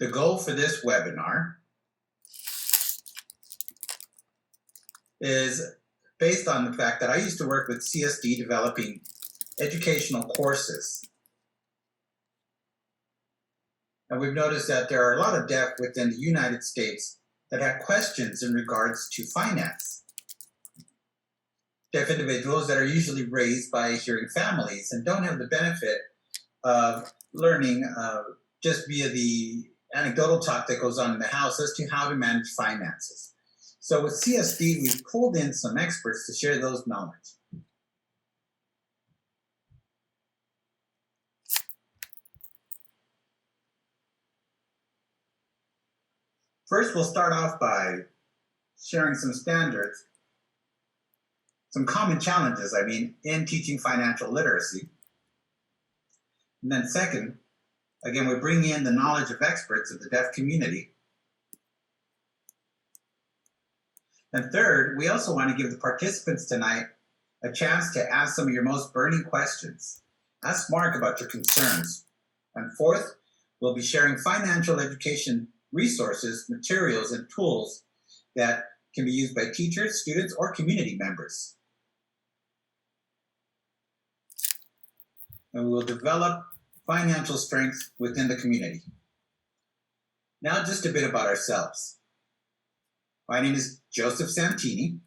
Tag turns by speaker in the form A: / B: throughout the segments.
A: The goal for this webinar is based on the fact that I used to work with CSD developing educational courses. And we've noticed that there are a lot of deaf within the United States that have questions in regards to finance. Deaf individuals that are usually raised by hearing families and don't have the benefit of learning just via the anecdotal talk that goes on in the house as to how to manage finances. So with CSD, we've pulled in some experts to share those knowledge. First, we'll start off by sharing some standards, some common challenges, in teaching financial literacy. And then second, again, we bring in the knowledge of experts of the deaf community. And third, we also want to give the participants tonight a chance to ask some of your most burning questions. Ask Mark about your concerns. And fourth, we'll be sharing financial education resources, materials, and tools that can be used by teachers, students, or community members. And we will develop financial strength within the community. Now, just a bit about ourselves. My name is Joseph Santini,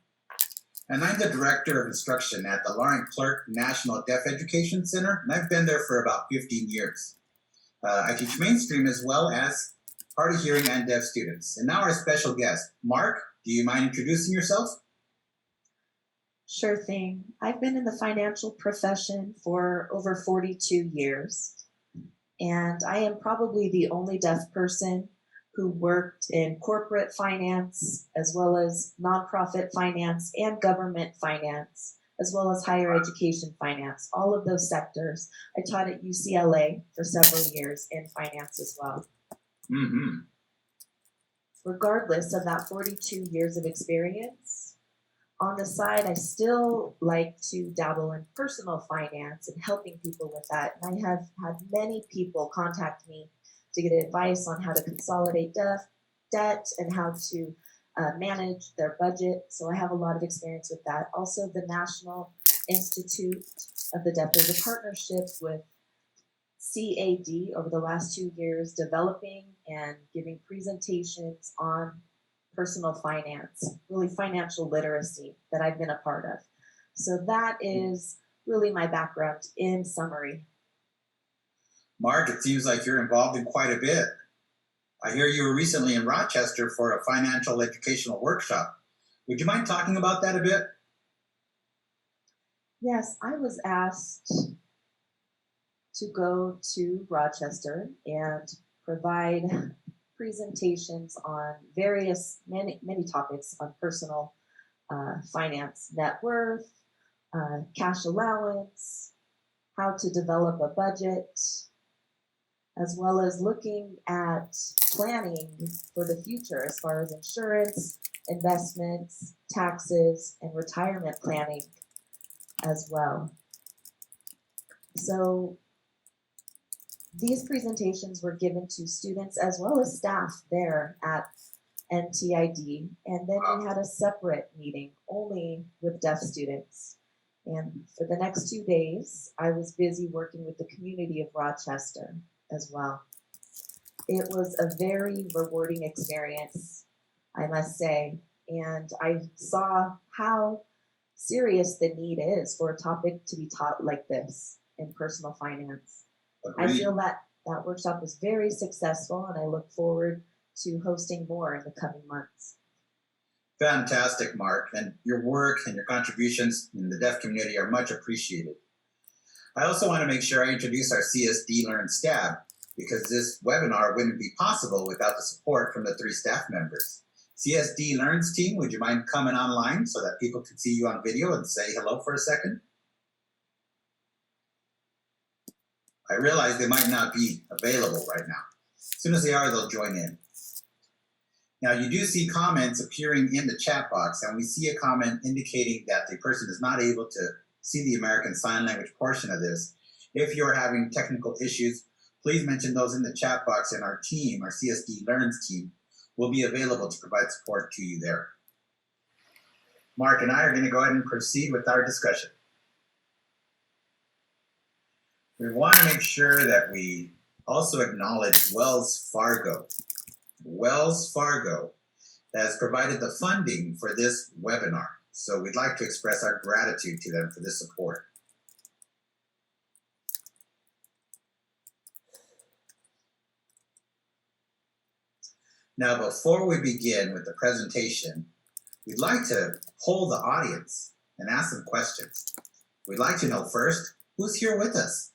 A: and I'm the Director of Instruction at the Lauren Clark National Deaf Education Center, and I've been there for about 15 years. I teach mainstream as well as hard of hearing and deaf students. And now our special guest, Mark, do you mind introducing yourself?
B: Sure thing. I've been in the financial profession for over 42 years, and I am probably the only deaf person who worked in corporate finance, as well as nonprofit finance and government finance, as well as higher education finance, all of those sectors. I taught at UCLA for several years in finance as well.
A: Mm-hmm.
B: Regardless of that 42 years of experience, on the side, I still like to dabble in personal finance and helping people with that. And I have had many people contact me to get advice on how to consolidate debt and how to manage their budget. So I have a lot of experience with that. Also, the National Institute of the Deaf, there's a partnership with CAD over the last 2 years, developing and giving presentations on personal finance, really financial literacy that I've been a part of. So that is really my background in summary.
A: Mark, it seems like you're involved in quite a bit. I hear you were recently in Rochester for a financial educational workshop. Would you mind talking about that a bit?
B: Yes, I was asked to go to Rochester and provide presentations on many topics on personal finance, net worth, cash allowance, how to develop a budget, as well as looking at planning for the future as far as insurance, investments, taxes, and retirement planning as well. So these presentations were given to students as well as staff there at NTID, and then we had a separate meeting only with deaf students. And for the next 2 days, I was busy working with the community of Rochester as well. It was a very rewarding experience, I must say, and I saw how serious the need is for a topic to be taught like this in personal finance.
A: Agreed.
B: I feel that that workshop was very successful, and I look forward to hosting more in the coming months.
A: Fantastic, Mark, and your work and your contributions in the deaf community are much appreciated. I also want to make sure I introduce our CSD Learn staff, because this webinar wouldn't be possible without the support from the 3 staff members. CSD Learn's team, would you mind coming online so that people can see you on video and say hello for a second? I realize they might not be available right now. As soon as they are, they'll join in. Now, you do see comments appearing in the chat box, and we see a comment indicating that the person is not able to see the American Sign Language portion of this. If you're having technical issues, please mention those in the chat box, and our team, our CSD Learns team, will be available to provide support to you there. Mark and I are going to go ahead and proceed with our discussion. We want to make sure that we also acknowledge Wells Fargo. Wells Fargo has provided the funding for this webinar, so we'd like to express our gratitude to them for this support. Now, before we begin with the presentation, we'd like to poll the audience and ask some questions. We'd like to know first, who's here with us?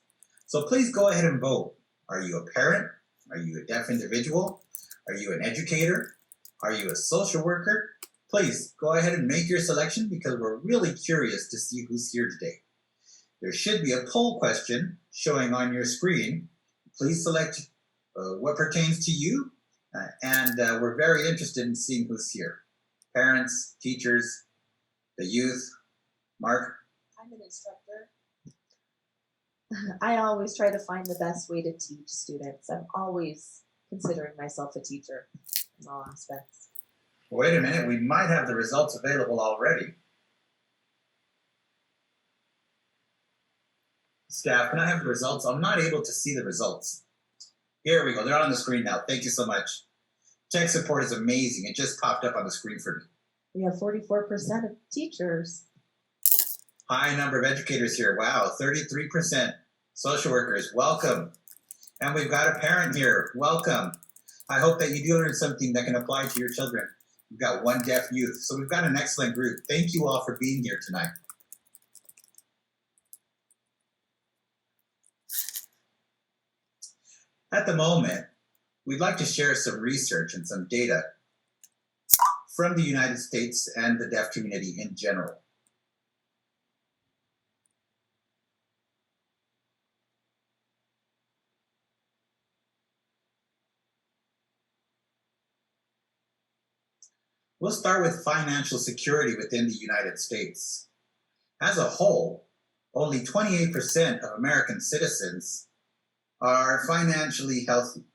A: So please go ahead and vote. Are you a parent? Are you a deaf individual? Are you an educator? Are you a social worker? Please go ahead and make your selection because we're really curious to see who's here today. There should be a poll question showing on your screen. Please select what pertains to you, and we're very interested in seeing who's here. Parents, teachers, the youth. Mark?
B: I'm an instructor. I always try to find the best way to teach students. I'm always considering myself a teacher in all aspects.
A: Wait a minute, we might have the results available already. Staff, can I have the results? I'm not able to see the results. Here we go, they're on the screen now. Thank you so much. Tech support is amazing. It just popped up on the screen for me.
B: We have 44% of teachers.
A: High number of educators here. Wow, 33%. Social workers, welcome. And we've got a parent here. Welcome. I hope that you do learn something that can apply to your children. We've got one deaf youth. So we've got an excellent group. Thank you all for being here tonight. At the moment, we'd like to share some research and some data from the United States and the deaf community in general. We'll start with financial security within the United States. As a whole, only 28% of American citizens are financially healthy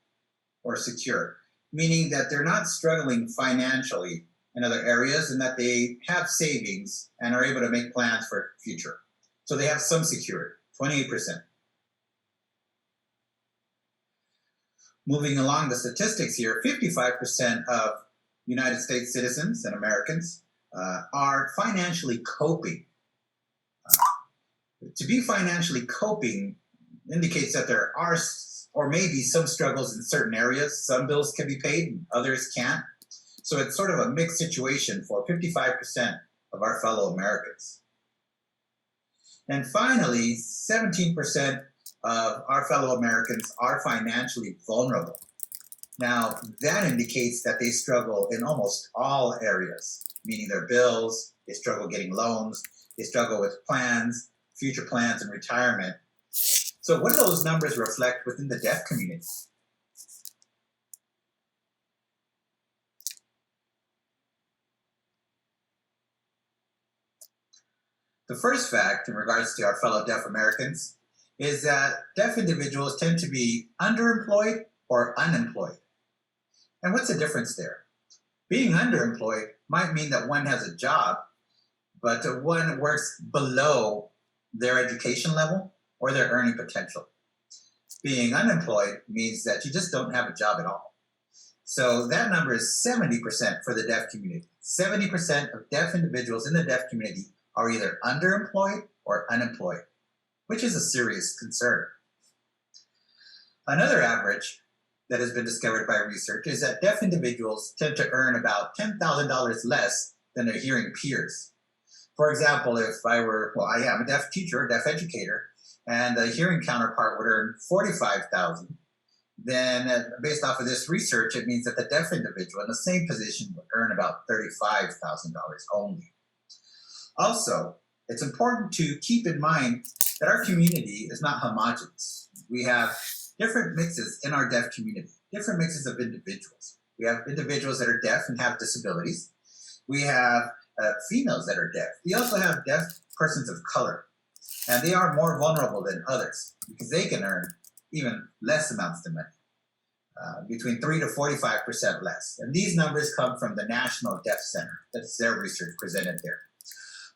A: or secure, meaning that they're not struggling financially in other areas and that they have savings and are able to make plans for the future. So they have some security, 28%. Moving along the statistics here, 55% of United States citizens and Americans are financially coping. To be financially coping indicates that there are or maybe some struggles in certain areas. Some bills can be paid and others can't. So it's sort of a mixed situation for 55% of our fellow Americans. And finally, 17% of our fellow Americans are financially vulnerable. Now, that indicates that they struggle in almost all areas, meaning their bills, they struggle getting loans, they struggle with plans, future plans, and retirement. So what do those numbers reflect within the deaf community? The first fact in regards to our fellow deaf Americans is that deaf individuals tend to be underemployed or unemployed. And what's the difference there? Being underemployed might mean that one has a job, but one works below their education level or their earning potential. Being unemployed means that you just don't have a job at all. So that number is 70% for the deaf community. 70% of deaf individuals in the deaf community are either underemployed or unemployed, which is a serious concern. Another average that has been discovered by research is that deaf individuals tend to earn about $10,000 less than their hearing peers. For example, if I am a deaf teacher, a deaf educator, and the hearing counterpart would earn $45,000, then based off of this research, it means that the deaf individual in the same position would earn about $35,000 only. Also, it's important to keep in mind that our community is not homogeneous. We have different mixes in our deaf community, different mixes of individuals. We have individuals that are deaf and have disabilities. We have females that are deaf. We also have deaf persons of color, and they are more vulnerable than others because they can earn even less amounts of money, between 3 to 45% less. And these numbers come from the National Deaf Center. That's their research presented there.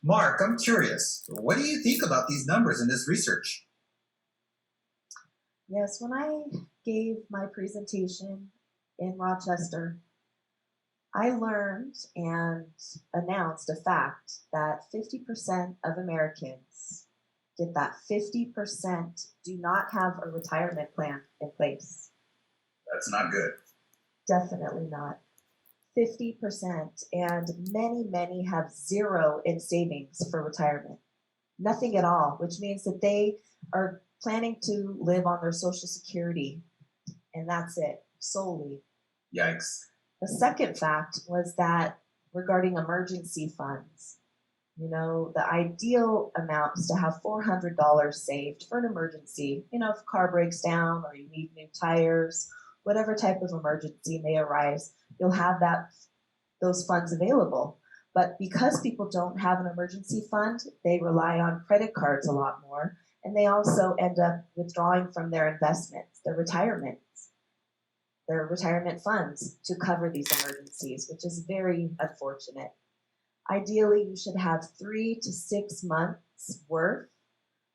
A: Mark, I'm curious, what do you think about these numbers in this research?
B: Yes, when I gave my presentation in Rochester, I learned and announced a fact that 50% of Americans, get that, 50% do not have a retirement plan in place.
A: That's not good.
B: Definitely not. 50%, and many have zero in savings for retirement. Nothing at all, which means that they are planning to live on their Social Security, and that's it, solely.
A: Yikes.
B: The second fact was that regarding emergency funds, the ideal amount is to have $400 saved for an emergency. If a car breaks down or you need new tires, whatever type of emergency may arise, you'll have those funds available. But because people don't have an emergency fund, they rely on credit cards a lot more, and they also end up withdrawing from their investments, their retirement funds to cover these emergencies, which is very unfortunate. Ideally, you should have 3 to 6 months worth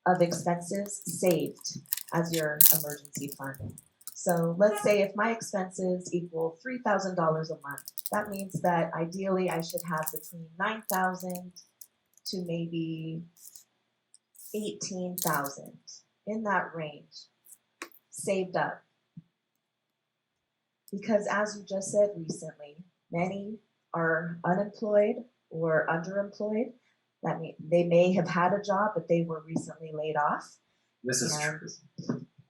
B: of expenses saved as your emergency fund. So let's say if my expenses equal $3,000 a month, that means that ideally I should have between $9,000 to maybe $18,000, in that range, saved up. Because as you just said recently, many are unemployed or underemployed. That means they may have had a job, but they were recently laid off.
A: This is true.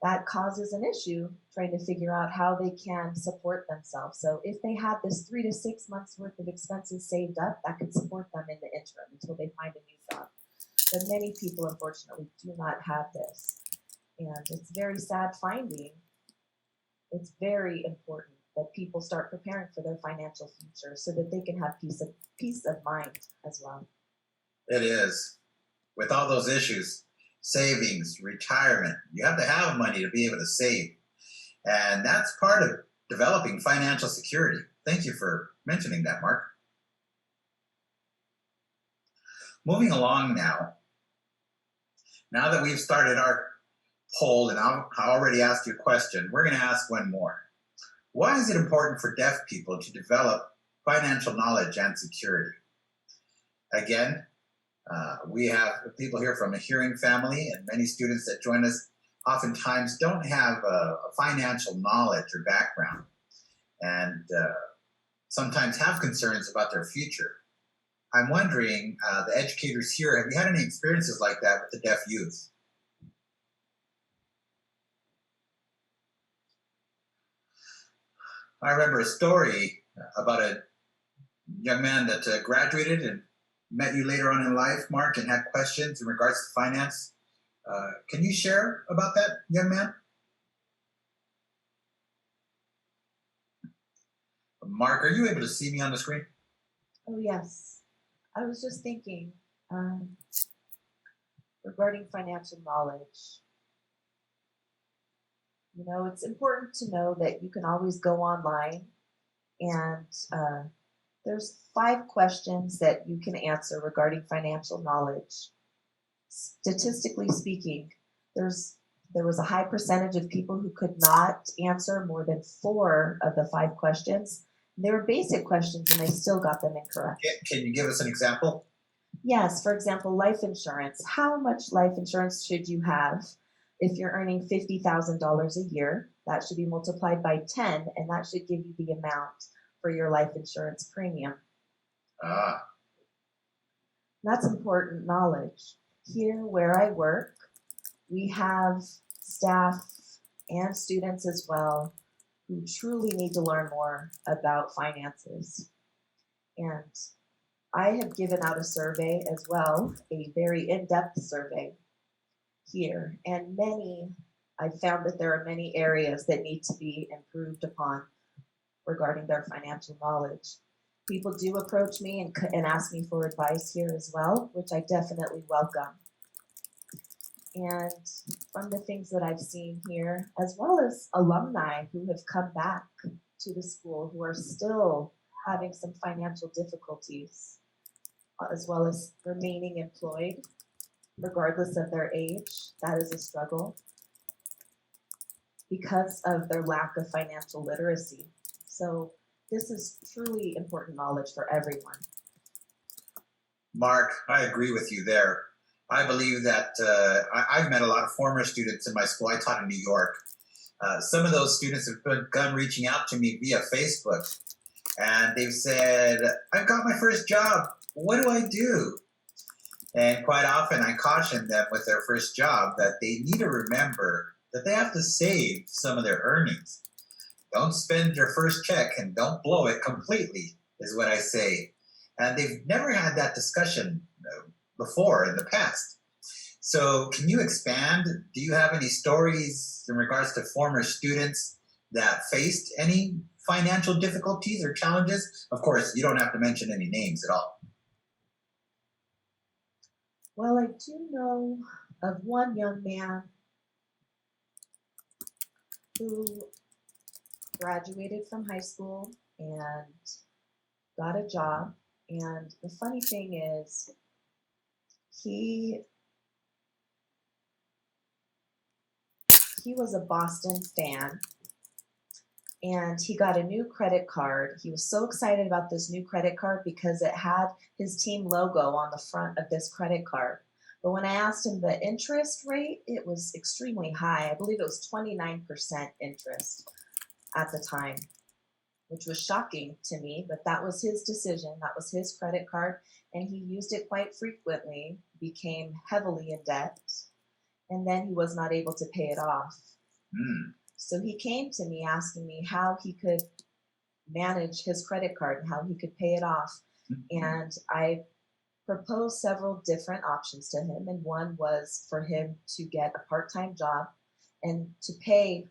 B: That causes an issue trying to figure out how they can support themselves. So if they had this 3 to 6 months worth of expenses saved up, that could support them in the interim until they find a new job. But many people, unfortunately, do not have this. And it's very sad finding. It's very important that people start preparing for their financial future so that they can have peace of mind as well.
A: It is. With all those issues, savings, retirement, you have to have money to be able to save. And that's part of developing financial security. Thank you for mentioning that, Mark. Moving along now that we've started our poll and I already asked you a question, we're going to ask one more. Why is it important for deaf people to develop financial knowledge and security? Again, we have people here from a hearing family, and many students that join us oftentimes don't have a financial knowledge or background, and sometimes have concerns about their future. I'm wondering, the educators here, have you had any experiences like that with the deaf youth? I remember a story about a young man that graduated and met you later on in life, Mark, and had questions in regards to finance. Can you share about that young man? Mark, are you able to see me on the screen?
B: Oh, yes. I was just thinking regarding financial knowledge. It's important to know that you can always go online and there's 5 questions that you can answer regarding financial knowledge. Statistically speaking, there was a high percentage of people who could not answer more than 4 of the 5 questions. They were basic questions and they still got them incorrect.
A: Can you give us an example?
B: Yes, for example, life insurance. How much life insurance should you have? If you're earning $50,000 a year, that should be multiplied by 10, and that should give you the amount for your life insurance premium. That's important knowledge. Here where I work, we have staff and students as well who truly need to learn more about finances. And I have given out a survey as well, a very in-depth survey here, and I found that there are many areas that need to be improved upon regarding their financial knowledge. People do approach me and ask me for advice here as well, which I definitely welcome. And from the things that I've seen here, as well as alumni who have come back to the school who are still having some financial difficulties, as well as remaining employed, regardless of their age, that is a struggle because of their lack of financial literacy. So this is truly important knowledge for everyone.
A: Mark, I agree with you there. I believe that I've met a lot of former students in my school. I taught in New York. Some of those students have begun reaching out to me via Facebook, and they've said, I've got my first job. What do I do? And quite often I caution them with their first job that they need to remember that they have to save some of their earnings. Don't spend your first check and don't blow it completely, is what I say. And they've never had that discussion before in the past. So can you expand? Do you have any stories in regards to former students that faced any financial difficulties or challenges? Of course, you don't have to mention any names at all.
B: Well, I do know of one young man who graduated from high school and got a job. And the funny thing is, he was a Boston fan, and he got a new credit card. He was so excited about this new credit card because it had his team logo on the front of this credit card. But when I asked him the interest rate, it was extremely high. I believe it was 29% interest at the time, which was shocking to me, but that was his decision. That was his credit card, and he used it quite frequently, became heavily in debt, and then he was not able to pay it off. So he came to me asking me how he could manage his credit card and how he could pay it off. And I proposed several different options to him, and one was for him to get a part-time job and to pay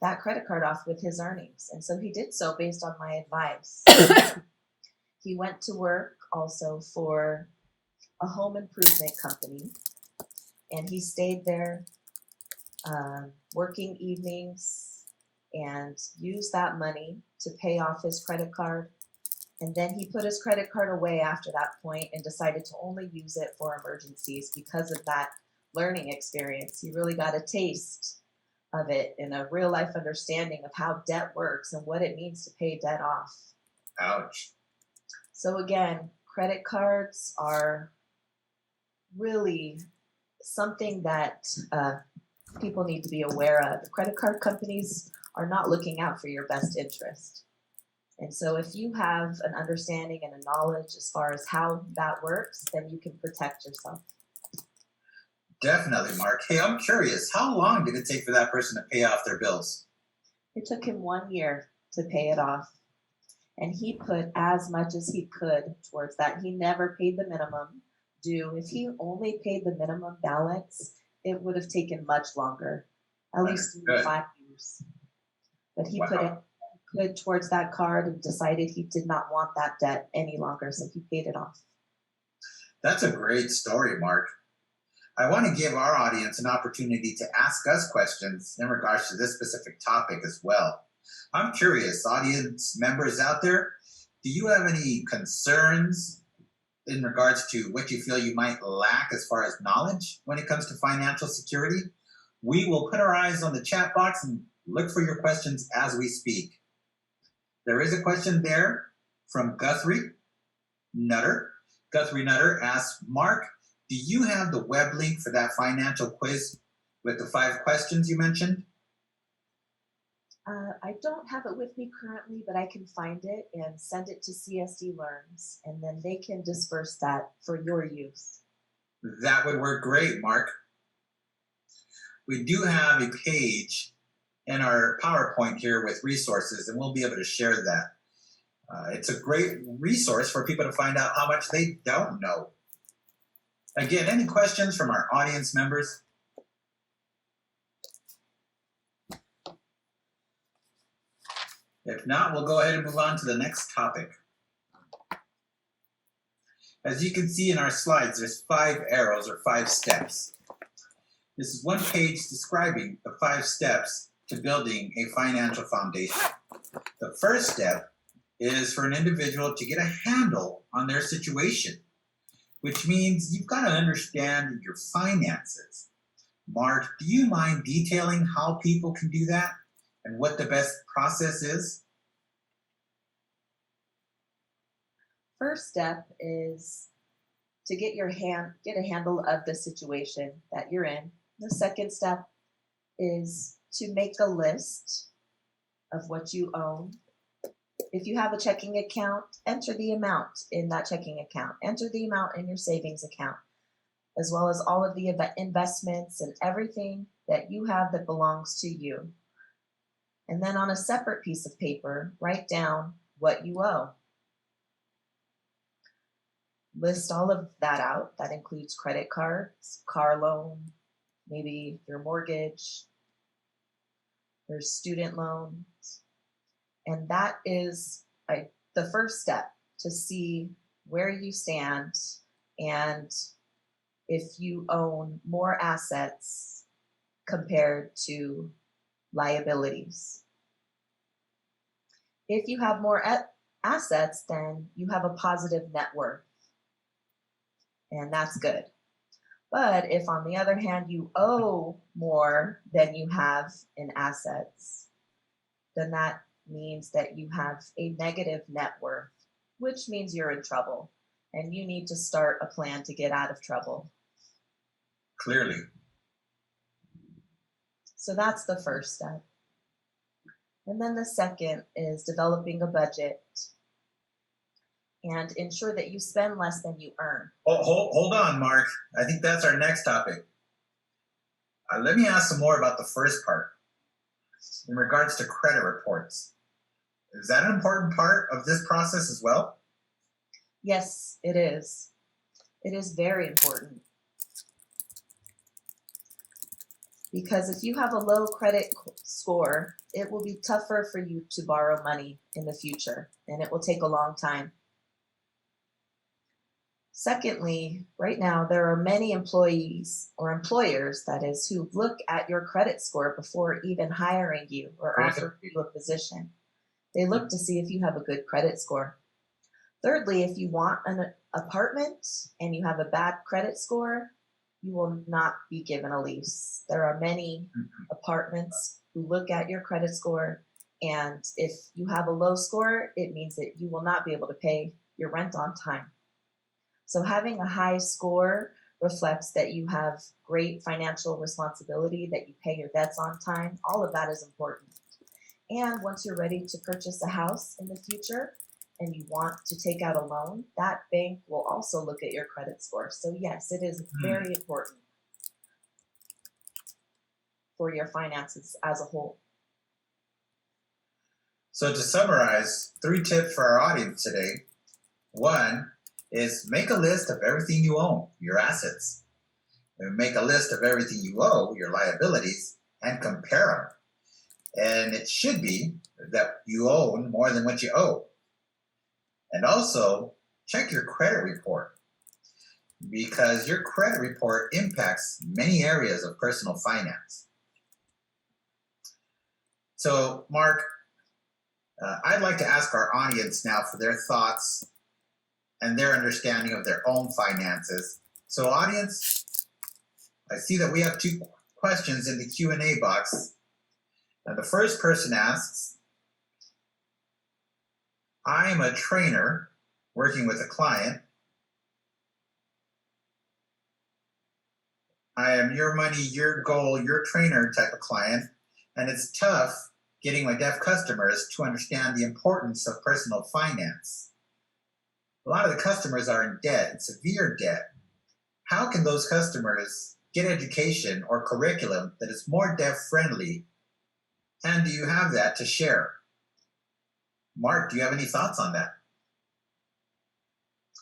B: that credit card off with his earnings. And so he did so based on my advice. He went to work also for a home improvement company, and he stayed there working evenings and used that money to pay off his credit card. And then he put his credit card away after that point and decided to only use it for emergencies. Because of that learning experience, he really got a taste of it and a real life understanding of how debt works and what it means to pay debt off.
A: Ouch.
B: So again, credit cards are really something that people need to be aware of. Credit card companies are not looking out for your best interest. And so if you have an understanding and a knowledge as far as how that works, then you can protect yourself.
A: Definitely, Mark. Hey, I'm curious, how long did it take for that person to pay off their bills?
B: It took him 1 year to pay it off. And he put as much as he could towards that. He never paid the minimum due. If he only paid the minimum balance, it would have taken much longer, at least 5 years. But he put it good towards that card and decided he did not want that debt any longer, so he paid it off.
A: That's a great story, Mark. I want to give our audience an opportunity to ask us questions in regards to this specific topic as well. I'm curious, audience members out there, do you have any concerns in regards to what you feel you might lack as far as knowledge when it comes to financial security? We will put our eyes on the chat box and look for your questions as we speak. There is a question there from Guthrie Nutter. Guthrie Nutter asks, Mark, do you have the web link for that financial quiz with the 5 questions you mentioned?
B: I don't have it with me currently, but I can find it and send it to CSD Learns, and then they can disperse that for your use.
A: That would work great, Mark. We do have a page in our PowerPoint here with resources, and we'll be able to share that. It's a great resource for people to find out how much they don't know. Again, any questions from our audience members? If not, we'll go ahead and move on to the next topic. As you can see in our slides, there's 5 arrows or 5 steps. This is one page describing the 5 steps to building a financial foundation. The first step is for an individual to get a handle on their situation, which means you've got to understand your finances. Mark, do you mind detailing how people can do that and what the best process is?
B: First step is to get a handle of the situation that you're in. The second step is to make a list of what you own. If you have a checking account, enter the amount in that checking account. Enter the amount in your savings account, as well as all of the investments and everything that you have that belongs to you. And then on a separate piece of paper, write down what you owe. List all of that out. That includes credit cards, car loan, maybe your mortgage, your student loans. And that is the first step to see where you stand and if you own more assets compared to liabilities. If you have more assets, then you have a positive net worth, and that's good. But if, on the other hand, you owe more than you have in assets, then that means that you have a negative net worth, which means you're in trouble, and you need to start a plan to get out of trouble.
A: Clearly.
B: So that's the first step. And then the second is developing a budget and ensure that you spend less than you earn.
A: Oh, hold on, Mark. I think that's our next topic. Let me ask some more about the first part in regards to credit reports. Is that an important part of this process as well?
B: Yes, it is. It is very important. Because if you have a low credit score, it will be tougher for you to borrow money in the future, and it will take a long time. Secondly, right now, there are many employees or employers, that is, who look at your credit score before even hiring you or offering you a position. They look to see if you have a good credit score. Thirdly, if you want an apartment and you have a bad credit score, you will not be given a lease. There are many apartments who look at your credit score, and if you have a low score, it means that you will not be able to pay your rent on time. So having a high score reflects that you have great financial responsibility, that you pay your debts on time. All of that is important. And once you're ready to purchase a house in the future and you want to take out a loan, that bank will also look at your credit score. So yes, it is very important for your finances as a whole.
A: So to summarize, 3 tips for our audience today. 1 is make a list of everything you own, your assets. And make a list of everything you owe, your liabilities, and compare them. And it should be that you own more than what you owe. And also, check your credit report, because your credit report impacts many areas of personal finance. So, Mark, I'd like to ask our audience now for their thoughts and their understanding of their own finances. So, audience, I see that we have 2 questions in the Q&A box. And the first person asks, I am a trainer working with a client. I am your money, your goal, your trainer type of client, and it's tough getting my deaf customers to understand the importance of personal finance. A lot of the customers are in debt, severe debt. How can those customers get education or curriculum that is more deaf-friendly? And do you have that to share? Mark, do you have any thoughts on that?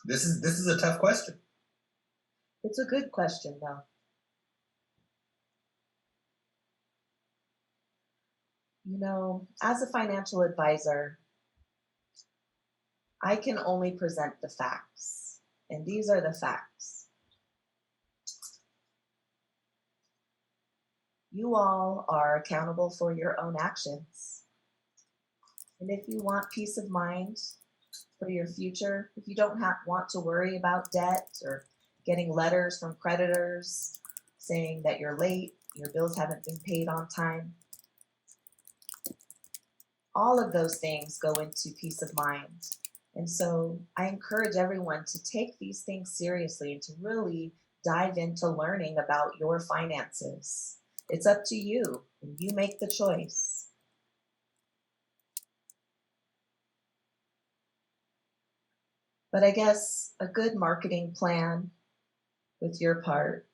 A: This is a tough question.
B: It's a good question, though. You know, as a financial advisor, I can only present the facts, and these are the facts. You all are accountable for your own actions. And if you want peace of mind for your future, if you don't want to worry about debt or getting letters from creditors saying that you're late, your bills haven't been paid on time, all of those things go into peace of mind. And so I encourage everyone to take these things seriously and to really dive into learning about your finances. It's up to you, and you make the choice. But I guess a good marketing plan with your part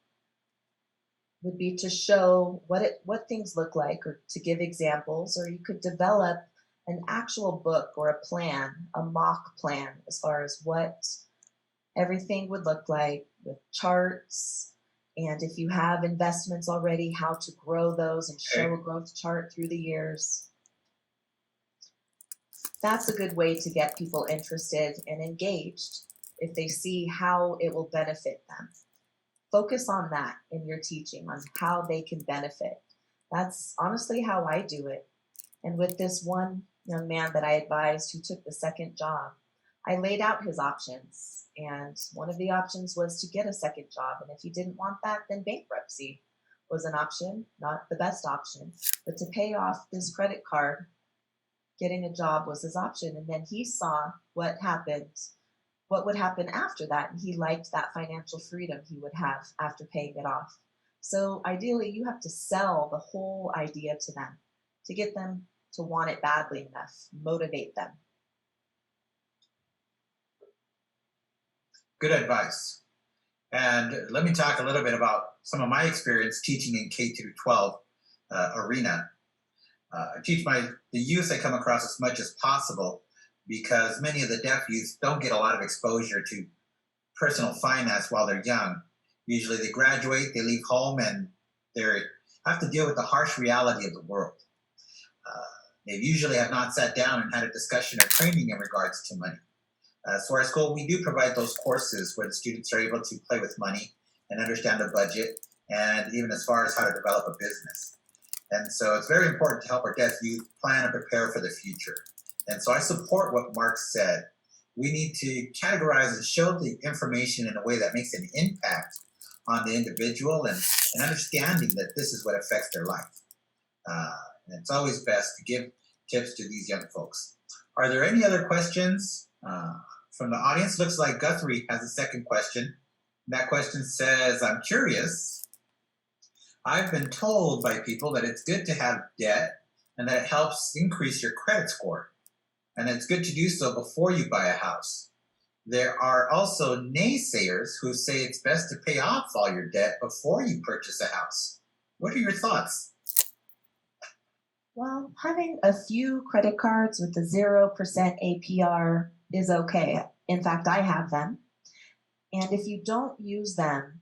B: would be to show what things look like, or to give examples, or you could develop an actual book or a plan, a mock plan, as far as what everything would look like with charts. And if you have investments already, how to grow those and show a growth chart through the years. That's a good way to get people interested and engaged if they see how it will benefit them. Focus on that in your teaching, on how they can benefit. That's honestly how I do it. And with this one young man that I advised who took the second job, I laid out his options. And one of the options was to get a second job. And if he didn't want that, then bankruptcy was an option, not the best option. But to pay off this credit card, getting a job was his option. And then he saw what would happen after that. And he liked that financial freedom he would have after paying it off. So ideally, you have to sell the whole idea to them to get them to want it badly enough, motivate them.
A: Good advice. And let me talk a little bit about some of my experience teaching in K through 12 arena. I teach the youth I come across as much as possible, because many of the deaf youth don't get a lot of exposure to personal finance while they're young. Usually they graduate, they leave home, and they have to deal with the harsh reality of the world. They usually have not sat down and had a discussion or training in regards to money. So our school, we do provide those courses where the students are able to play with money and understand a budget, and even as far as how to develop a business. And so it's very important to help our deaf youth plan and prepare for the future. And so I support what Mark said. We need to categorize and show the information in a way that makes an impact on the individual, and understanding that this is what affects their life. And it's always best to give tips to these young folks. Are there any other questions from the audience? Looks like Guthrie has a second question. That question says, I'm curious. I've been told by people that it's good to have debt and that it helps increase your credit score. And it's good to do so before you buy a house. There are also naysayers who say it's best to pay off all your debt before you purchase a house. What are your thoughts?
B: Well, having a few credit cards with a 0% APR is okay. In fact, I have them. And if you don't use them,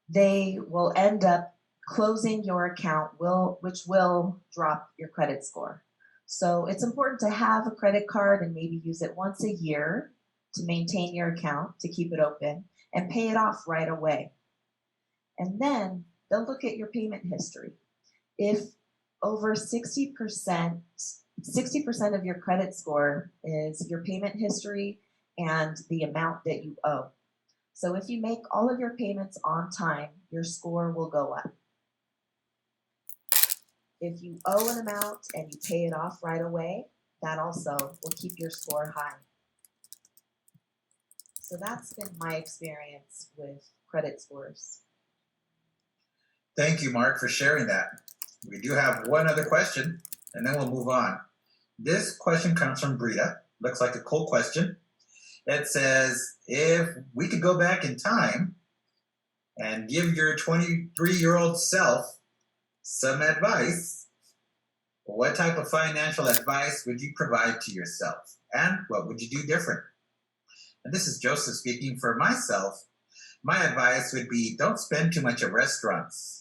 B: they will end up closing your account, which will drop your credit score. So it's important to have a credit card and maybe use it once a year to maintain your account, to keep it open, and pay it off right away. And then they'll look at your payment history. If over 60% of your credit score is your payment history and the amount that you owe. So if you make all of your payments on time, your score will go up. If you owe an amount and you pay it off right away, that also will keep your score high. So that's been my experience with credit scores.
A: Thank you, Mark, for sharing that. We do have one other question, and then we'll move on. This question comes from Brita. Looks like a cool question. It says, if we could go back in time and give your 23-year-old self some advice, what type of financial advice would you provide to yourself? And what would you do different? And this is Joseph speaking. For myself, my advice would be, don't spend too much at restaurants.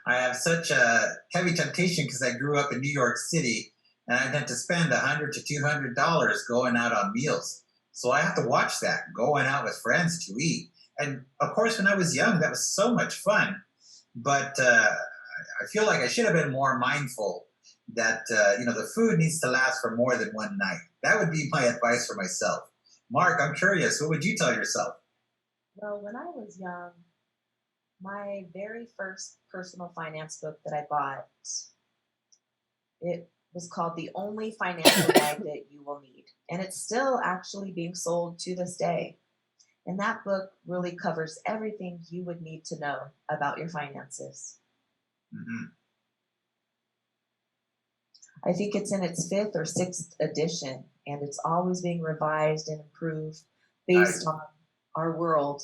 A: I have such a heavy temptation because I grew up in New York City, and I tend to spend $100 to $200 going out on meals. So I have to watch that, going out with friends to eat. And of course, when I was young, that was so much fun. but I feel like I should have been more mindful that the food needs to last for more than one night. That would be my advice for myself. Mark, I'm curious. What would you tell yourself?
B: Well, when I was young, my very first personal finance book that I bought, it was called The Only Financial Guide That You Will Need. And it's still actually being sold to this day. And that book really covers everything you would need to know about your finances.
A: Hmm.
B: I think it's in its fifth or sixth edition, and it's always being revised and improved based
A: Nice.
B: on our world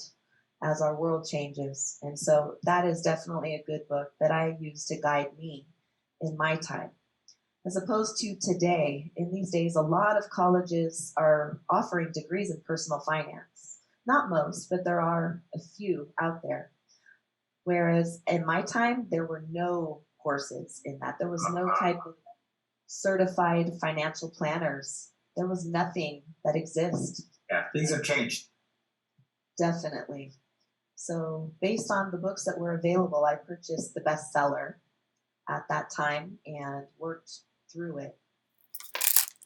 B: as our world changes. And so that is definitely a good book that I use to guide me in my time. As opposed to today, in these days, a lot of colleges are offering degrees in personal finance. Not most, but there are a few out there. Whereas in my time, there were no courses in that. There was no type of certified financial planners. There was nothing that exists.
A: Yeah, things have changed.
B: Definitely. So, based on the books that were available, I purchased the bestseller at that time and worked through it.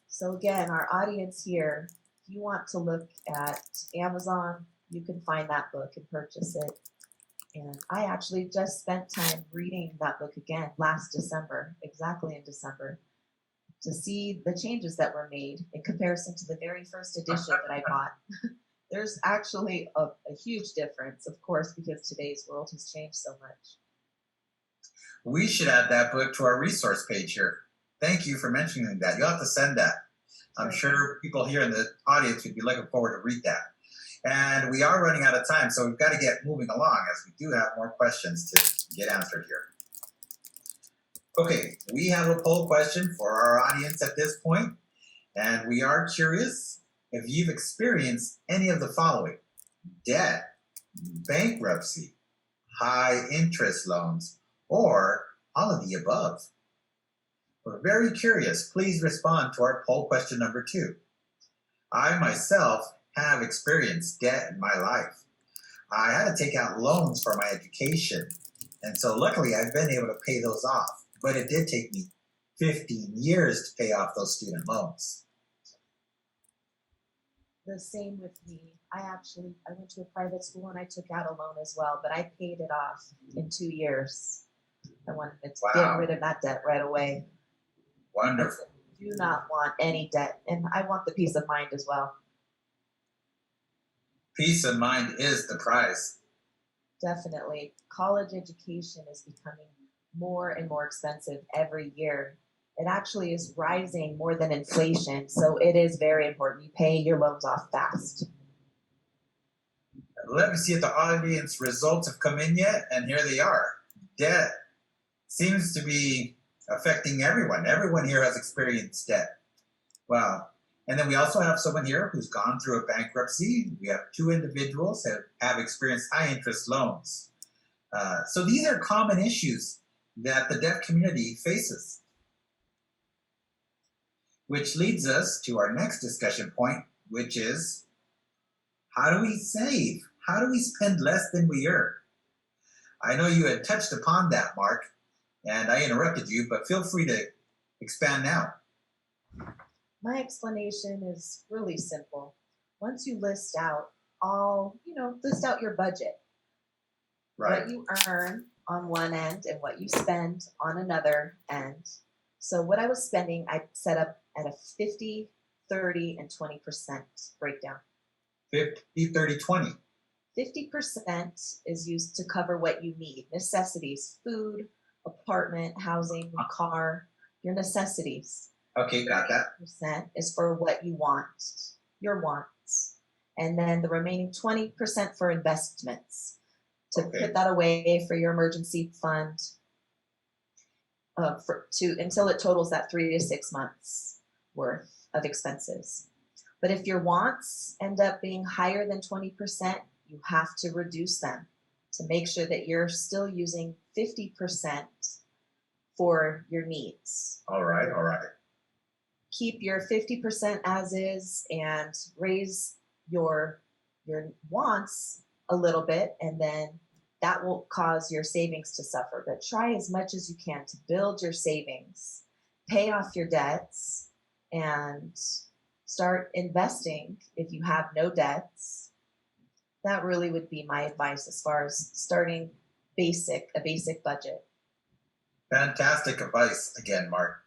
B: So, again, our audience here, if you want to look at Amazon, you can find that book and purchase it. And I actually just spent time reading that book again last December, exactly in December, to see the changes that were made in comparison to the very first edition that I bought. There's actually a huge difference, of course, because today's world has changed so much.
A: We should add that book to our resource page here. Thank you for mentioning that. You'll have to send that. I'm sure people here in the audience would be looking forward to read that. And we are running out of time, so we've got to get moving along as we do have more questions to get answered here. Okay, we have a poll question for our audience at this point, and we are curious if you've experienced any of the following: debt, bankruptcy, high interest loans, or all of the above. We're very curious. Please respond to our poll question number 2. I myself have experienced debt in my life. I had to take out loans for my education, and so luckily I've been able to pay those off. But it did take me 15 years to pay off those student loans.
B: The same with me. I went to a private school and I took out a loan as well, but I paid it off in 2 years. I wanted to get rid of that debt right away.
A: Wonderful.
B: I do not want any debt, and I want the peace of mind as well.
A: Peace of mind is the prize.
B: Definitely. College education is becoming more and more expensive every year. It actually is rising more than inflation, so it is very important you pay your loans off fast.
A: Let me see if the audience results have come in yet, and here they are. Debt seems to be affecting everyone. Everyone here has experienced debt. Wow. And then we also have someone here who's gone through a bankruptcy. We have 2 individuals that have experienced high interest loans. So these are common issues that the deaf community faces. Which leads us to our next discussion point, which is, how do we save? How do we spend less than we earn? I know you had touched upon that, Mark, and I interrupted you, but feel free to expand now.
B: My explanation is really simple. Once you list out list out your budget,
A: Right.
B: what you earn on one end and what you spend on another end. So what I was spending, I set up at a 50, 30, and 20% breakdown.
A: 50, 30, 20.
B: 50% is used to cover what you need, necessities, food, apartment, housing, car, your necessities.
A: Okay, got that.
B: 30% is for what you want, your wants. And then the remaining 20% for investments, to put that away for your emergency fund until it totals that 3 to 6 months worth of expenses. But if your wants end up being higher than 20%, you have to reduce them to make sure that you're still using 50% for your needs.
A: All right, all right.
B: Keep your 50% as is and raise your wants a little bit, and then that will cause your savings to suffer. But try as much as you can to build your savings, pay off your debts, and start investing if you have no debts. That really would be my advice as far as starting a basic budget.
A: Fantastic advice again, Mark.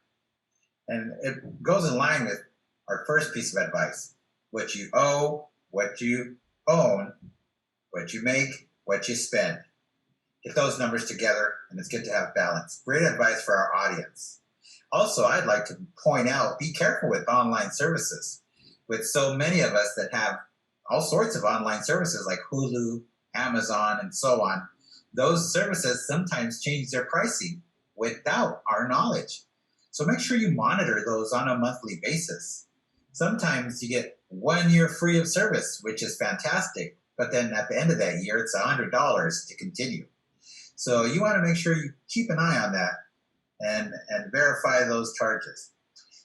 A: And it goes in line with our first piece of advice: what you owe, what you own, what you make, what you spend. Get those numbers together, and it's good to have balance. Great advice for our audience. Also, I'd like to point out, be careful with online services. With so many of us that have all sorts of online services like Hulu, Amazon, and so on, those services sometimes change their pricing without our knowledge. So make sure you monitor those on a monthly basis. Sometimes you get 1 year free of service, which is fantastic, but then at the end of that year, it's $100 to continue. So you want to make sure you keep an eye on that and verify those charges.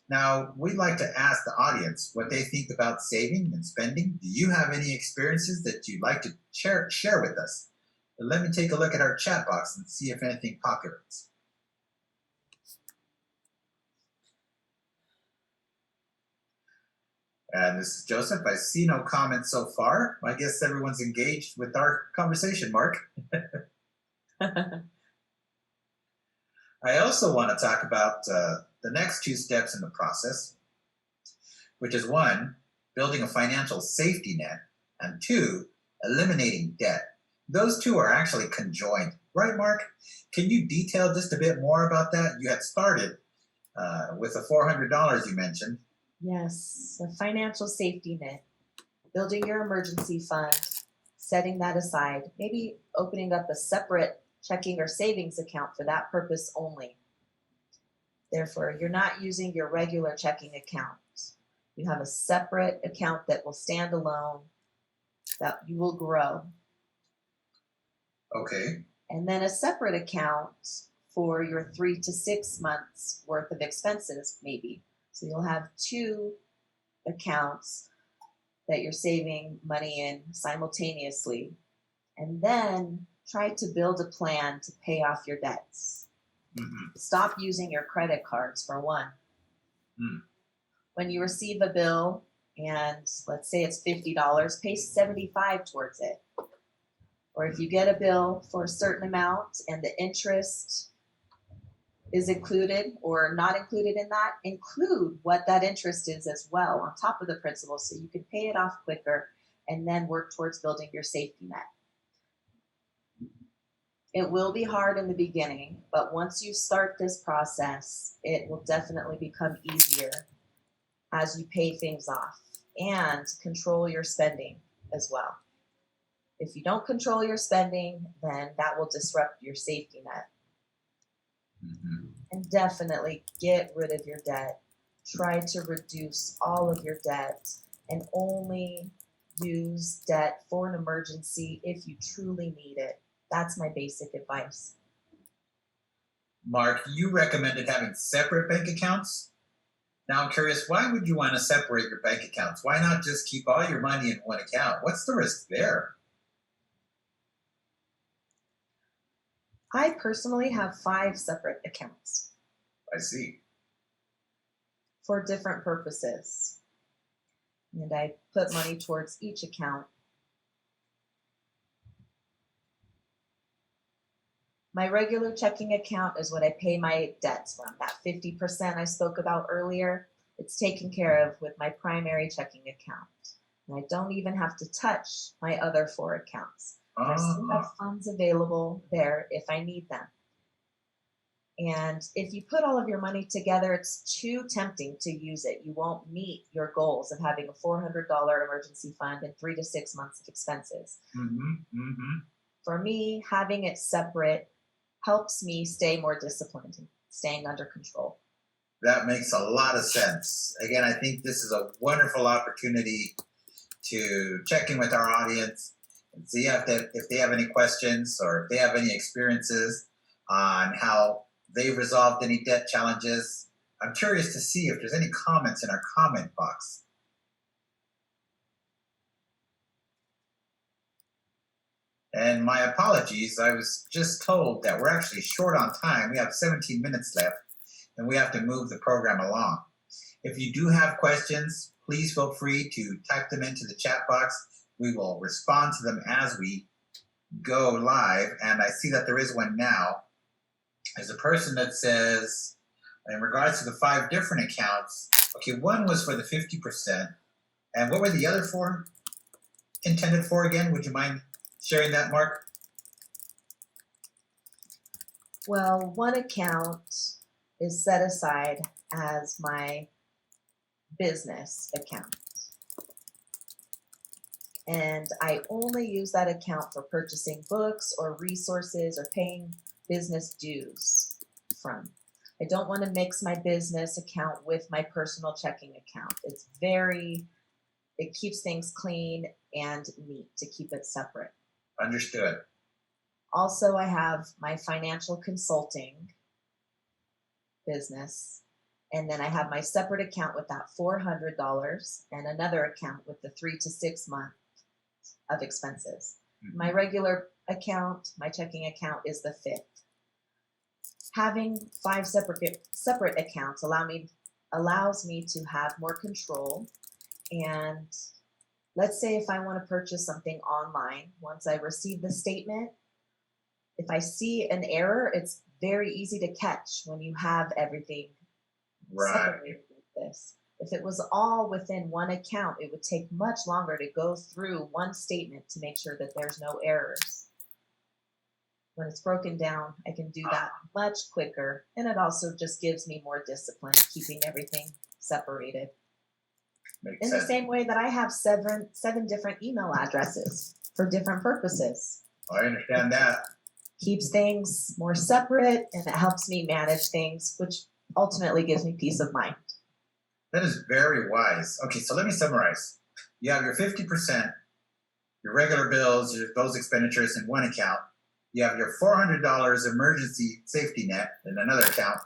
A: Now, we'd like to ask the audience what they think about saving and spending. Do you have any experiences that you'd like to share with us? But let me take a look at our chat box and see if anything populates. And this is Joseph. I see no comments so far. I guess everyone's engaged with our conversation, Mark. I also want to talk about the next two steps in the process, which is one, building a financial safety net, and two, eliminating debt. Those two are actually conjoined, right, Mark? Can you detail just a bit more about that? You had started with the $400 you mentioned.
B: Yes, a financial safety net, building your emergency fund, setting that aside, maybe opening up a separate checking or savings account for that purpose only. Therefore, you're not using your regular checking account. You have a separate account that will stand alone, that you will grow.
A: Okay.
B: And then a separate account for your 3 to 6 months worth of expenses, maybe. So you'll have two accounts that you're saving money in simultaneously. And then try to build a plan to pay off your debts.
A: Mm-hmm.
B: Stop using your credit cards for one. When you receive a bill and let's say it's $50, pay $75 towards it. Or if you get a bill for a certain amount and the interest is included or not included in that, include what that interest is as well on top of the principal so you can pay it off quicker and then work towards building your safety net. It will be hard in the beginning, but once you start this process, it will definitely become easier as you pay things off and control your spending as well. If you don't control your spending, then that will disrupt your safety net.
A: Mm-hmm.
B: And definitely get rid of your debt. Try to reduce all of your debt and only use debt for an emergency if you truly need it. That's my basic advice.
A: Mark, you recommended having separate bank accounts. Now I'm curious, why would you want to separate your bank accounts? Why not just keep all your money in one account? What's the risk there?
B: I personally have 5 separate accounts.
A: I see.
B: For different purposes. And I put money towards each account. My regular checking account is what I pay my debts from. That 50% I spoke about earlier, it's taken care of with my primary checking account. And I don't even have to touch my other 4 accounts. I still have funds available there if I need them. And if you put all of your money together, it's too tempting to use it. You won't meet your goals of having a $400 emergency fund and 3 to 6 months of expenses. For me, having it separate helps me stay more disciplined and staying under control.
A: That makes a lot of sense. Again, I think this is a wonderful opportunity to check in with our audience and see if they have any questions or if they have any experiences on how they've resolved any debt challenges. I'm curious to see if there's any comments in our comment box. And my apologies, I was just told that we're actually short on time. We have 17 minutes left, and we have to move the program along. If you do have questions, please feel free to type them into the chat box. We will respond to them as we go live. And I see that there is one now. There's a person that says, in regards to the 5 different accounts, okay, one was for the 50%. And what were the other 4 intended for again? Would you mind sharing that, Mark?
B: Well, one account is set aside as my business account. And I only use that account for purchasing books or resources or paying business dues from. I don't want to mix my business account with my personal checking account. It keeps things clean and neat to keep it separate.
A: Understood.
B: Also, I have my financial consulting business, and then I have my separate account with that $400 and another account with the 3 to 6 months of expenses. My regular account, my checking account, is the 5th. Having 5 separate accounts allows me to have more control. And let's say if I want to purchase something online, once I receive the statement, if I see an error, it's very easy to catch when you have everything separated like this. If it was all within one account, it would take much longer to go through one statement to make sure that there's no errors. When it's broken down, I can do that much quicker, and it also just gives me more discipline, keeping everything separated. In the same way that I have seven different email addresses for different purposes.
A: I understand that.
B: Keeps things more separate, and it helps me manage things, which ultimately gives me peace of mind.
A: That is very wise. Okay, so let me summarize. You have your 50%, your regular bills, those expenditures in one account. You have your $400 emergency safety net in another account.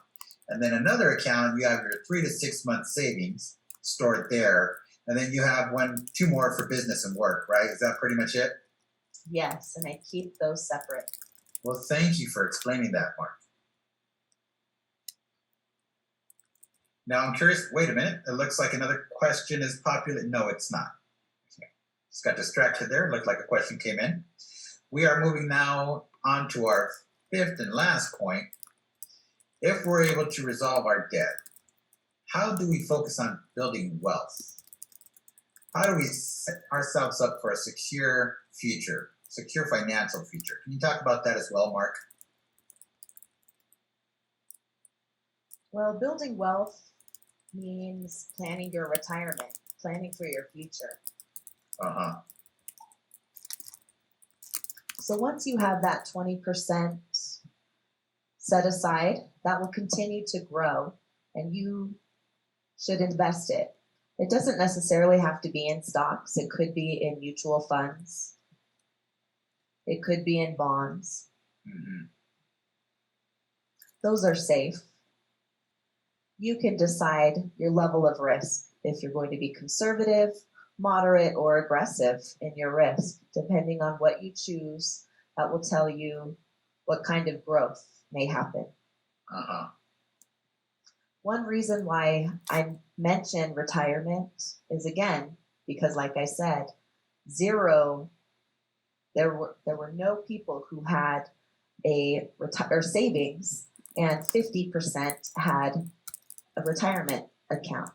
A: And then another account, you have your 3 to 6 month savings stored there. And then you have 2 more for business and work, right? Is that pretty much it?
B: Yes, and I keep those separate.
A: Well, thank you for explaining that, Mark. Now I'm curious, wait a minute, it looks like another question is popular. No, it's not. Okay. Just got distracted there. It looked like a question came in. We are moving now on to our 5th and last point. If we're able to resolve our debt, how do we focus on building wealth? How do we set ourselves up for a secure future, secure financial future? Can you talk about that as well, Mark?
B: Well, building wealth means planning your retirement, planning for your future. So once you have that 20% set aside, that will continue to grow, and you should invest it. It doesn't necessarily have to be in stocks. It could be in mutual funds. It could be in bonds.
A: Mm-hmm.
B: Those are safe. You can decide your level of risk, if you're going to be conservative, moderate, or aggressive in your risk. Depending on what you choose, that will tell you what kind of growth may happen. One reason why I mention retirement is, again, because like I said, there were no people who had a savings, and 50% had a retirement account.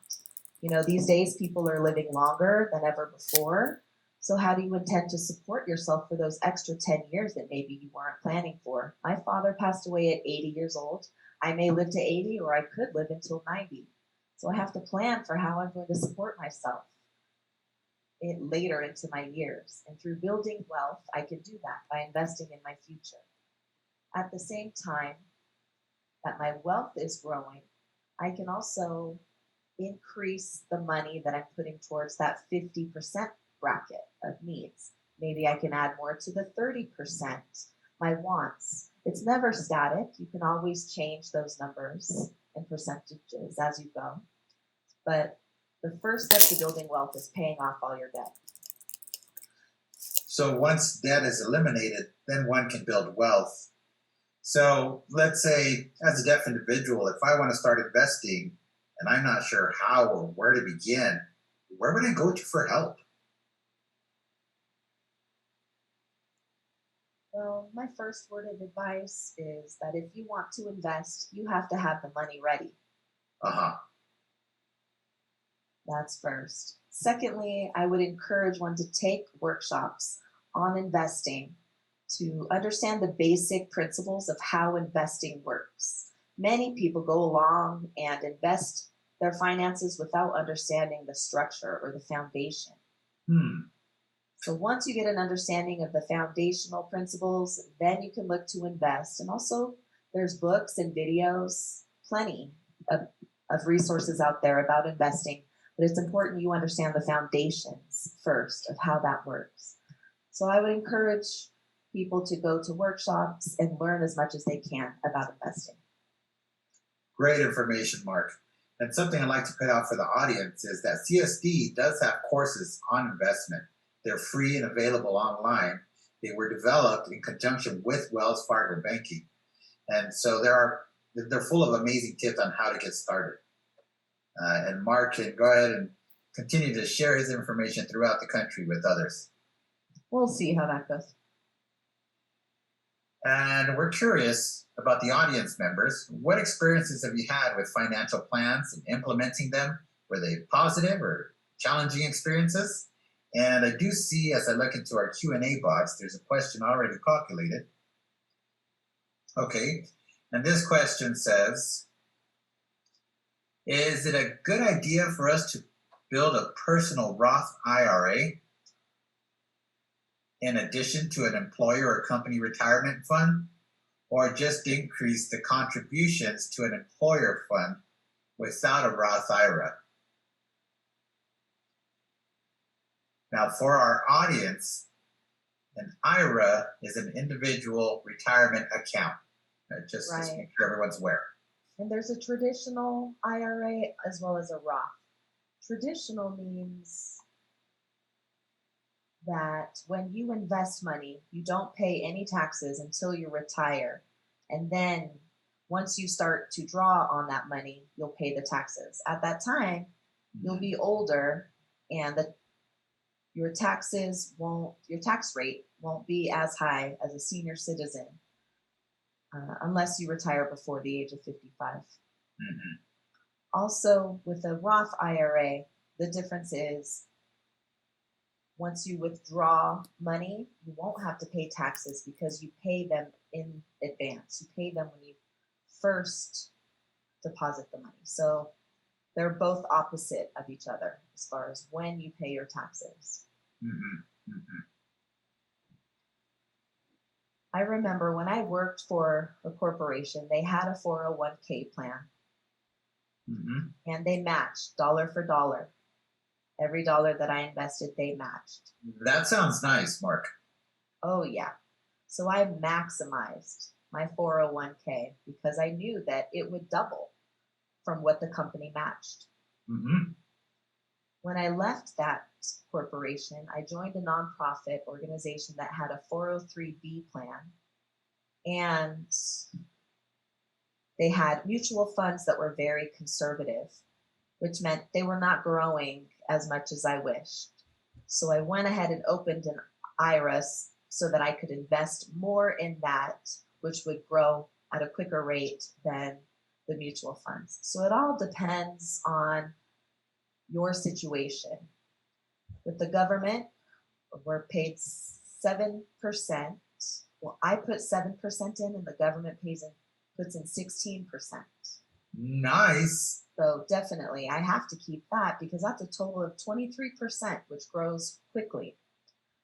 B: You know, these days people are living longer than ever before. So how do you intend to support yourself for those extra 10 years that maybe you weren't planning for? My father passed away at 80 years old. I may live to 80, or I could live until 90. So I have to plan for how I'm going to support myself later into my years. And through building wealth, I can do that by investing in my future. At the same time that my wealth is growing, I can also increase the money that I'm putting towards that 50% bracket of needs. Maybe I can add more to the 30%, my wants. It's never static. You can always change those numbers and percentages as you go. But the first step to building wealth is paying off all your debt.
A: So once debt is eliminated, then one can build wealth. So let's say, as a deaf individual, if I want to start investing and I'm not sure how or where to begin, where would I go to for help?
B: Well, my first word of advice is that if you want to invest, you have to have the money ready.
A: Uh huh.
B: That's first. Secondly, I would encourage one to take workshops on investing to understand the basic principles of how investing works. Many people go along and invest their finances without understanding the structure or the foundation.
A: Hmm.
B: So once you get an understanding of the foundational principles, then you can look to invest. And also, there's books and videos, plenty of resources out there about investing. But it's important you understand the foundations first of how that works. So I would encourage people to go to workshops and learn as much as they can about investing.
A: Great information, Mark. And something I'd like to put out for the audience is that CSD does have courses on investment. They're free and available online. They were developed in conjunction with Wells Fargo Banking. And so they're full of amazing tips on how to get started. And Mark can go ahead and continue to share his information throughout the country with others.
B: We'll see how that goes.
A: And we're curious about the audience members. What experiences have you had with financial plans and implementing them? Were they positive or challenging experiences? And I do see, as I look into our Q&A box, there's a question already calculated. Okay, and this question says, is it a good idea for us to build a personal Roth IRA in addition to an employer or company retirement fund, or just increase the contributions to an employer fund without a Roth IRA? Now, for our audience, an IRA is an individual retirement account. Just to make sure everyone's aware.
B: And there's a traditional IRA as well as a Roth. Traditional means that when you invest money, you don't pay any taxes until you retire. And then once you start to draw on that money, you'll pay the taxes. At that time, you'll be older and your tax rate won't be as high as a senior citizen unless you retire before the age of 55.
A: Mm-hmm.
B: Also, with a Roth IRA, the difference is once you withdraw money, you won't have to pay taxes because you pay them in advance. You pay them when you first deposit the money. So they're both opposite of each other as far as when you pay your taxes.
A: Mm-hmm. Mm-hmm.
B: I remember when I worked for a corporation, they had a 401k plan.
A: Mm-hmm.
B: And they matched dollar for dollar. Every dollar that I invested, they matched.
A: That sounds nice, Mark.
B: Oh, yeah. So I maximized my 401k because I knew that it would double from what the company matched.
A: Mm-hmm.
B: When I left that corporation, I joined a nonprofit organization that had a 403b plan. And they had mutual funds that were very conservative, which meant they were not growing as much as I wished. So I went ahead and opened an IRA so that I could invest more in that, which would grow at a quicker rate than the mutual funds. So it all depends on your situation. With the government, we're paid 7%. Well, I put 7% in, and the government puts in 16%.
A: Nice.
B: So definitely, I have to keep that because that's a total of 23%, which grows quickly.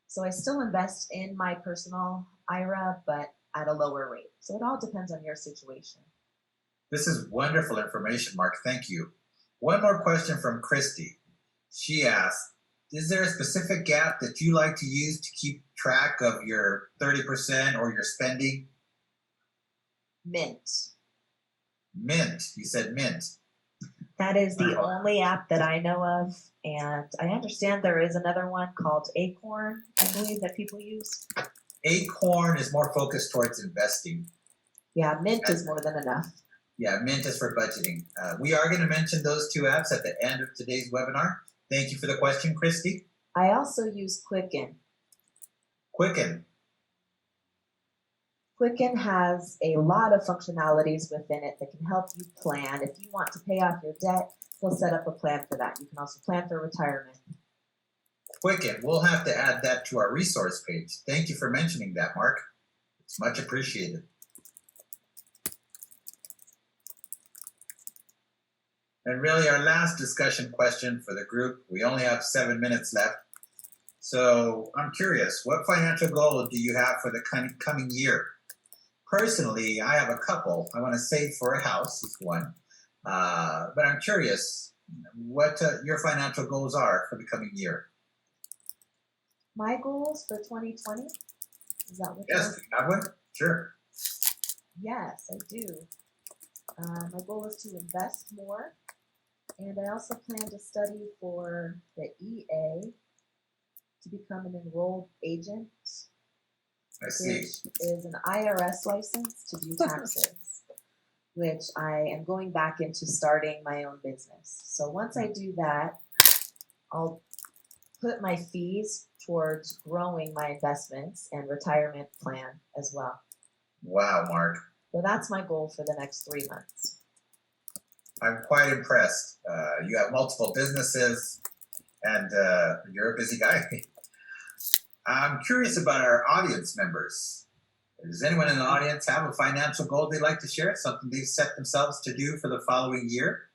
B: So I still invest in my personal IRA, but at a lower rate. So it all depends on your situation.
A: This is wonderful information, Mark. Thank you. One more question from Christy. She asked, is there a specific gap that you like to use to keep track of your 30% or your spending?
B: Mint.
A: Mint. You said mint.
B: That is the only app that I know of, and I understand there is another one called Acorn, I believe, that people use.
A: Acorn is more focused towards investing.
B: Yeah, Mint is more than enough.
A: Yeah, Mint is for budgeting. We are going to mention those two apps at the end of today's webinar. Thank you for the question, Christy.
B: I also use Quicken.
A: Quicken.
B: Quicken has a lot of functionalities within it that can help you plan. If you want to pay off your debt, they'll set up a plan for that. You can also plan for retirement.
A: Quicken. We'll have to add that to our resource page. Thank you for mentioning that, Mark. It's much appreciated. And really, our last discussion question for the group, we only have 7 minutes left. So I'm curious, what financial goal do you have for the coming year? Personally, I have a couple. I want to save for a house, is one. But I'm curious what your financial goals are for the coming year.
B: My goals for 2020? Is that what?
A: Yes, you have one? Sure.
B: Yes, I do. My goal is to invest more, and I also plan to study for the EA to become an enrolled agent,
A: I see.
B: which is an IRS license to do taxes, which I am going back into starting my own business. So once I do that, I'll put my fees towards growing my investments and retirement plan as well.
A: Wow, Mark.
B: So that's my goal for the next 3 months.
A: I'm quite impressed. You have multiple businesses and you're a busy guy. I'm curious about our audience members. Does anyone in the audience have a financial goal they'd like to share? Something they've set themselves to do for the following year?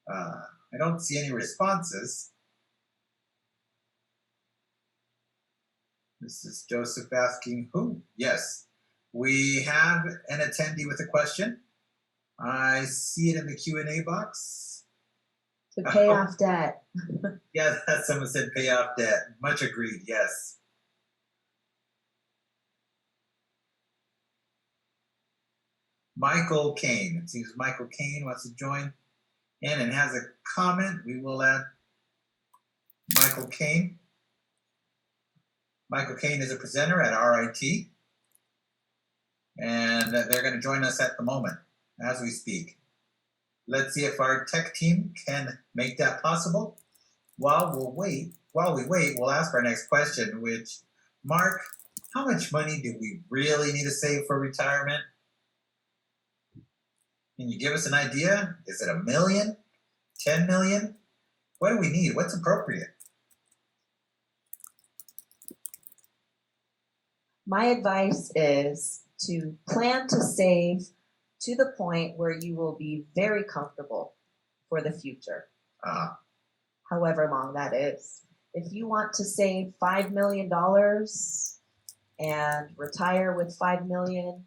A: I don't see any responses. This is Joseph asking who? Yes, we have an attendee with a question. I see it in the Q&A box.
B: To pay off debt.
A: Yeah, someone said pay off debt. Much agreed, yes. Michael Kane. It seems Michael Kane wants to join in and has a comment. We will add Michael Kane. Michael Kane is a presenter at RIT, and they're going to join us at the moment as we speak. Let's see if our tech team can make that possible. While we wait, we'll ask our next question, which, Mark, how much money do we really need to save for retirement? Can you give us an idea? Is it $1 million? 10 million? What do we need? What's appropriate?
B: My advice is to plan to save to the point where you will be very comfortable for the future, however long that is. If you want to save $5 million and retire with $5 million,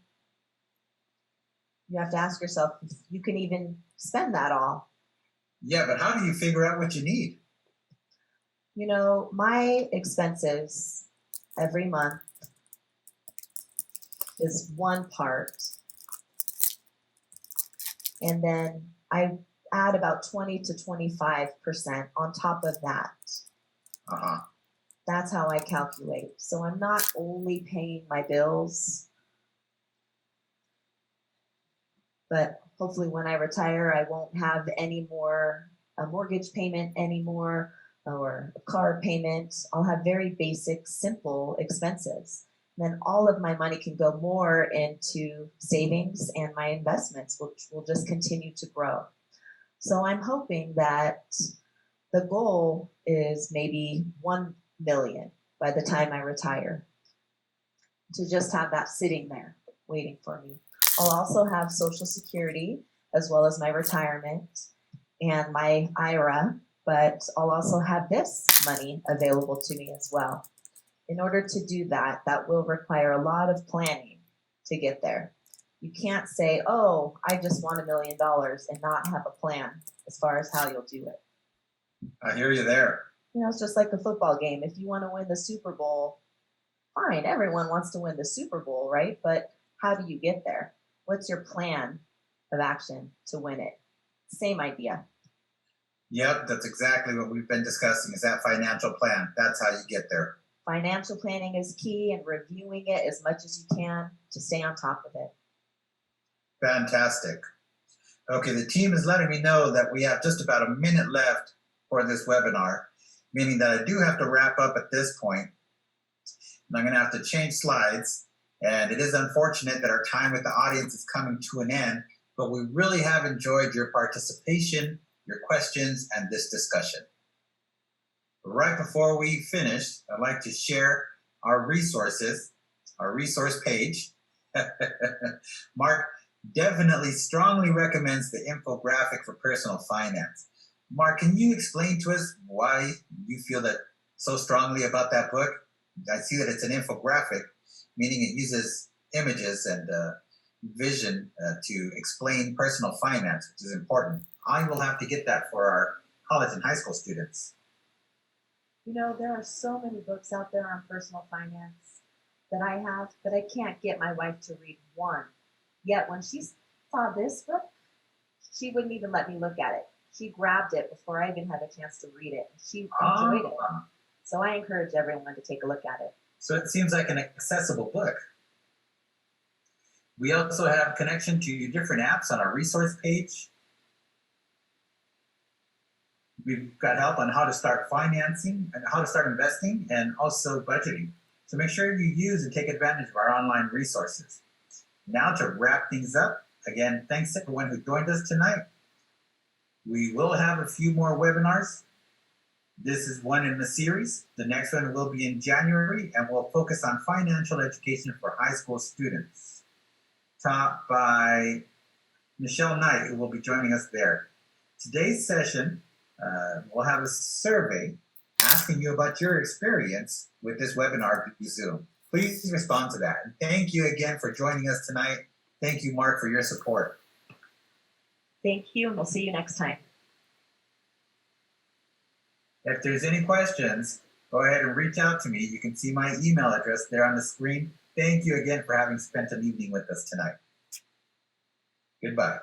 B: you have to ask yourself if you can even spend that all.
A: Yeah, but how do you figure out what you need?
B: You know, my expenses every month is one part. And then I add about 20 to 25% on top of that. That's how I calculate. So I'm not only paying my bills, but hopefully when I retire, I won't have any more a mortgage payment anymore or a car payment. I'll have very basic, simple expenses. Then all of my money can go more into savings and my investments, which will just continue to grow. So I'm hoping that the goal is maybe 1 million by the time I retire, to just have that sitting there waiting for me. I'll also have Social Security as well as my retirement and my IRA, but I'll also have this money available to me as well. In order to do that, that will require a lot of planning to get there. You can't say, oh, I just want $1 million and not have a plan as far as how you'll do it.
A: I hear you there.
B: You know, it's just like a football game. If you want to win the Super Bowl, fine, everyone wants to win the Super Bowl, right? But how do you get there? What's your plan of action to win it? Same idea.
A: Yep, that's exactly what we've been discussing is that financial plan. That's how you get there.
B: Financial planning is key and reviewing it as much as you can to stay on top of it.
A: Fantastic. Okay, the team is letting me know that we have just about a minute left for this webinar, meaning that I do have to wrap up at this point. And I'm going to have to change slides. And it is unfortunate that our time with the audience is coming to an end, but we really have enjoyed your participation, your questions, and this discussion. Right before we finish, I'd like to share our resources, our resource page. Mark definitely strongly recommends the infographic for personal finance. Mark, can you explain to us why you feel that so strongly about that book? I see that it's an infographic, meaning it uses images and vision to explain personal finance, which is important. I will have to get that for our college and high school students.
B: You know, there are so many books out there on personal finance that I have, but I can't get my wife to read one. Yet when she saw this book, she wouldn't even let me look at it. She grabbed it before I even had a chance to read it. She enjoyed it. So I encourage everyone to take a look at it.
A: So it seems like an accessible book. We also have connection to different apps on our resource page. We've got help on how to start financing and how to start investing and also budgeting. So make sure you use and take advantage of our online resources. Now to wrap things up, again, thanks to everyone who joined us tonight. We will have a few more webinars. This is one in the series. The next one will be in January and we'll focus on financial education for high school students. Taught by Michelle Knight, who will be joining us there. Today's session, we'll have a survey asking you about your experience with this webinar through Zoom. Please respond to that. And thank you again for joining us tonight. Thank you, Mark, for your support.
B: Thank you, and we'll see you next time.
A: If there's any questions, go ahead and reach out to me. You can see my email address there on the screen. Thank you again for having spent an evening with us tonight. Goodbye.